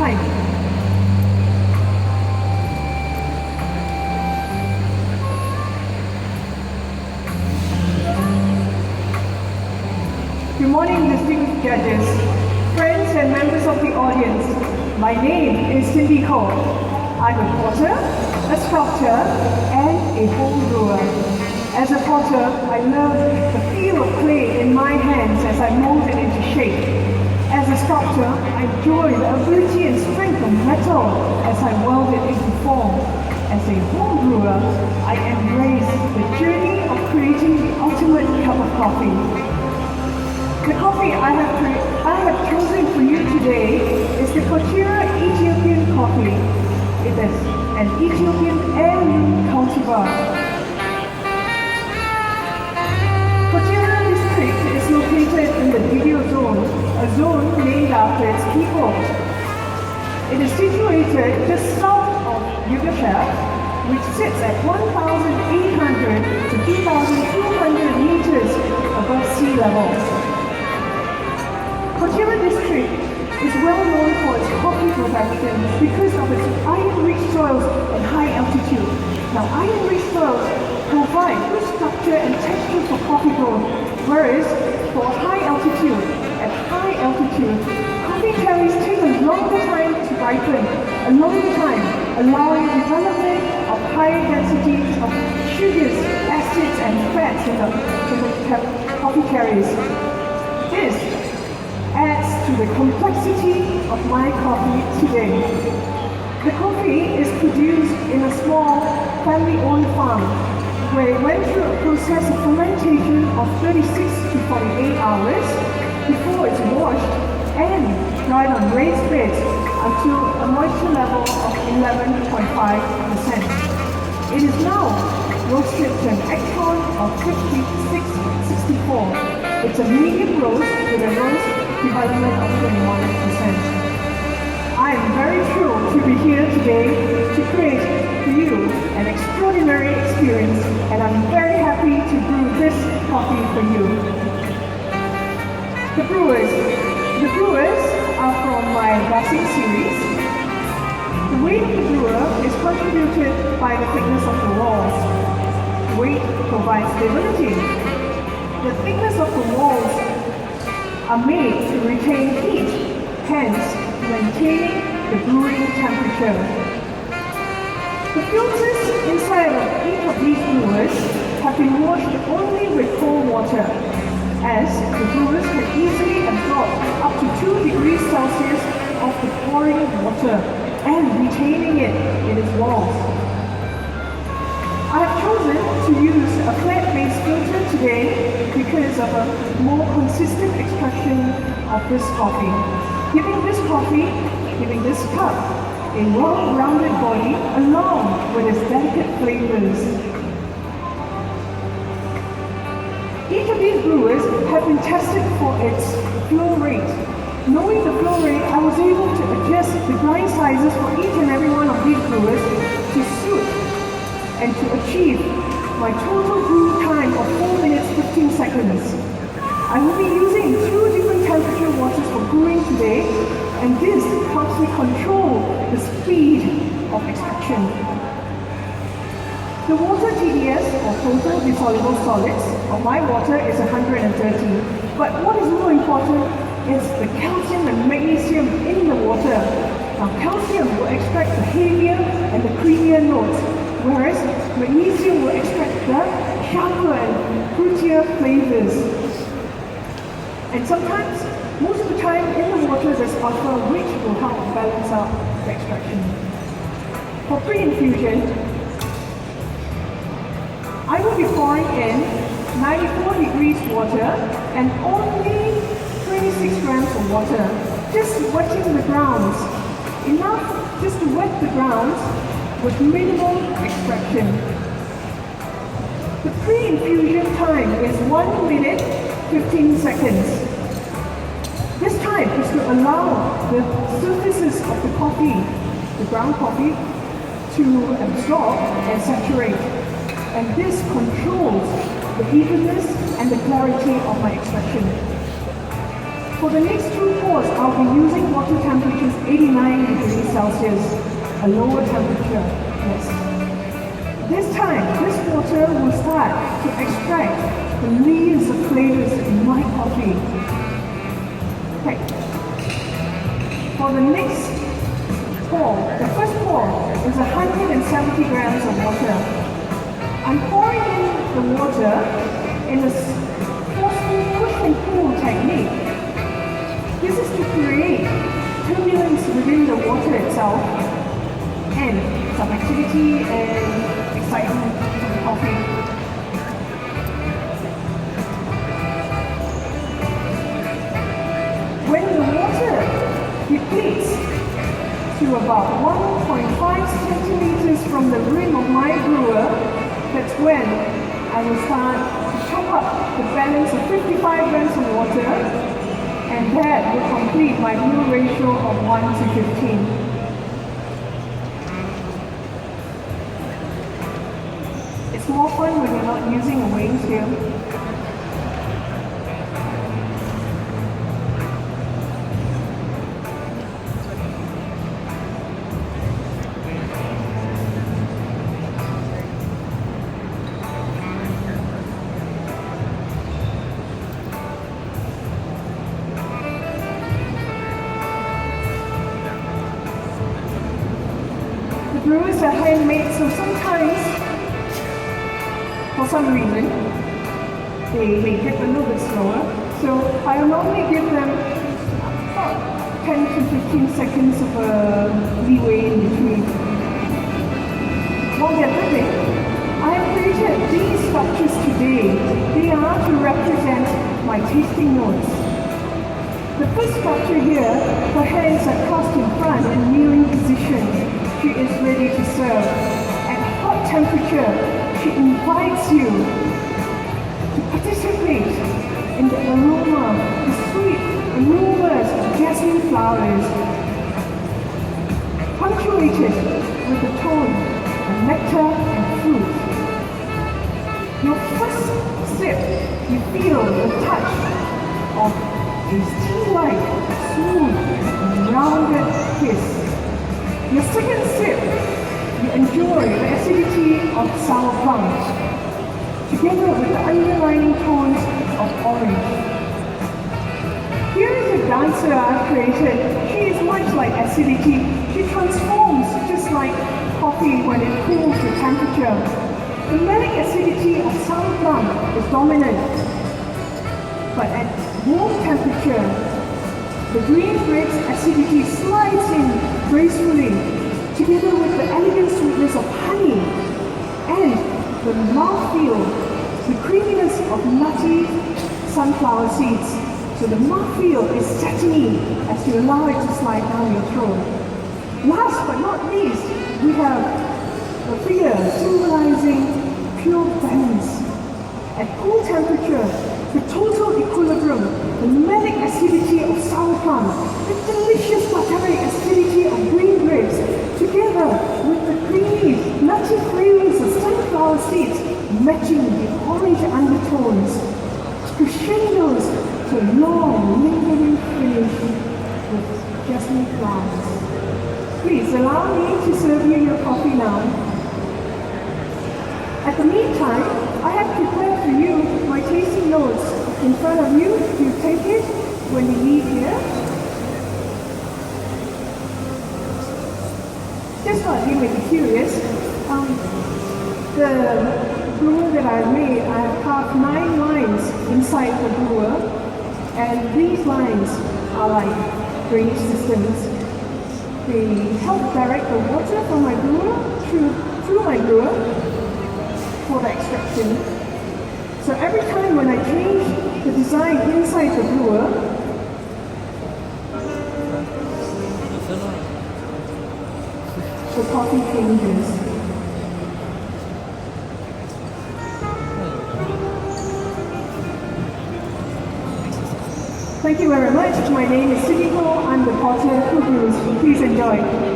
time. Good morning, distinguished judges, friends and members of the audience. My name is Cindy Cole. I'm a potter, a sculptor, and a home brewer. As a potter, I love the feel of clay in my hands as I mold it into shape. As a sculptor, I enjoy the ability and strength of metal as I weld it into form. As a home brewer, I embrace the journey of creating the ultimate cup of coffee. The coffee I have chosen for you today is the Kotira Ethiopian coffee. It is an Ethiopian heirloom cultivar. Kotira district is located in the Video zone, a zone named after its people. It is situated just south of Yugoslavia, which sits at 1,800 to 2,200 meters above sea level. Kotira district is well known for its coffee production because of its iron-rich soils and high altitude. Now, iron-rich soils provide good structure and texture for coffee growth, whereas for high altitude, coffee cherries take a longer time to ripen, allowing development of higher densities of sugars, acids, and fats in the coffee cherries. This adds to the complexity of my coffee today. The coffee is produced in a small family-owned farm where it went through a process of fermentation of 36 to 48 hours before it's washed and dried on raised beds until a moisture level of 11.5%. It is now roasted to an hectare of 5664. It's a medium roast with a roast development of 21%. I am very thrilled to be here today to create for you an extraordinary experience, and I'm very happy to brew this coffee for you. The brewers are from my glassing series. The weight of the brewer is contributed by the thickness of the walls. Weight provides stability. The thickness of the walls are made to retain heat, hence maintaining the brewing temperature. The filters inside of each of these brewers have been washed only with cold water, as the brewers can easily absorb up to 2 degrees Celsius of the pouring water and retaining it in its walls. I have chosen to use a flat-based filter today because of a more consistent extraction of this coffee, giving this cup a well-rounded body along with its delicate flavors. Each of these brewers have been tested for its flow rate. Knowing the flow rate, I was able to adjust the grind sizes for each and every one of these brewers to suit and to achieve my total brew time of 4 minutes 15 seconds. I will be using 2 different temperature waters for brewing today, and this helps me control the speed of extraction. The water TDS, or total dissoluble solids, of my water is 130. But what is more important is the calcium and magnesium in the water. Now, calcium will extract the heavier and the creamier notes, whereas magnesium will extract the sharper and fruitier flavors. And sometimes, most of the time in the water there's sulfur, which will help balance out the extraction. For pre-infusion, I will be pouring in 94 degrees water and only 26 grams of water, just wetting the grounds. Enough just to wet the grounds with minimal extraction. The pre-infusion time is 1 minute 15 seconds. This time is to allow the surfaces of the coffee, the ground coffee, to absorb and saturate. And this controls the evenness and the clarity of my extraction. For the next 2 pours, I'll be using water temperatures 89 degrees Celsius, a lower temperature. Yes. This time, this water will start to extract the leaves of flavors in my coffee. Okay. For the next pour, the first pour is 170 grams of water. I'm pouring in the water in a forceful push and pull technique. This is to create turbulence within the water itself and some activity and excitement for the coffee. When the water depletes to about 1.5 centimeters from the rim of my brewer, that's when I will start to top up the balance of 55 grams of water, and that will complete my brew ratio of 1 to 15. It's more fun when you're not using a weighing scale. Brewers are handmade, so sometimes, for some reason, they may drip a little bit slower. So I normally give them about 10 to 15 seconds of a leeway in between. While they're dripping, I have created these sculptures today. They are to represent my tasting notes. The first sculpture here, her hands are crossed in front in kneeling position. She is ready to serve. At hot temperature, she invites you to participate in the aroma, the sweet aromas of jasmine flowers, punctuated with the tone of nectar and fruit. Your first sip, you feel the touch of a tea-like, smooth and rounded kiss. Your second sip, you enjoy the acidity of sour plums, together with the underlying tones of orange. Here is a dancer I've created. She is much like acidity. She transforms just like coffee when it cools to temperature. The malic acidity of sour plum is dominant, but at warm temperature, the green grape's acidity slides in gracefully, together with the elegant sweetness of honey and the mouthfeel, the creaminess of nutty sunflower seeds. So the mouthfeel is satiny as you allow it to slide down your throat. Last but not least, we have the figure symbolizing pure balance. At cool temperature, the total equilibrium, the malic acidity of sour plum, the delicious buttering acidity of green grapes, together with the creamy, nutty flavors of sunflower seeds, matching the orange undertones, crescendos to a long, lingering finish with jasmine flowers. Please allow me to serve you your coffee now. At the meantime, I have prepared for you my tasting notes in front of you to take it when you leave here. Just thought you may be curious. The brewer that I've made, I've carved 9 lines inside the brewer, and these lines are like drainage systems. They help direct the water from my brewer through my brewer for the extraction. So every time when I change the design inside the brewer, the coffee changes. Thank you very much. My name is Cindy Ho. I'm the porter who brews. Please enjoy.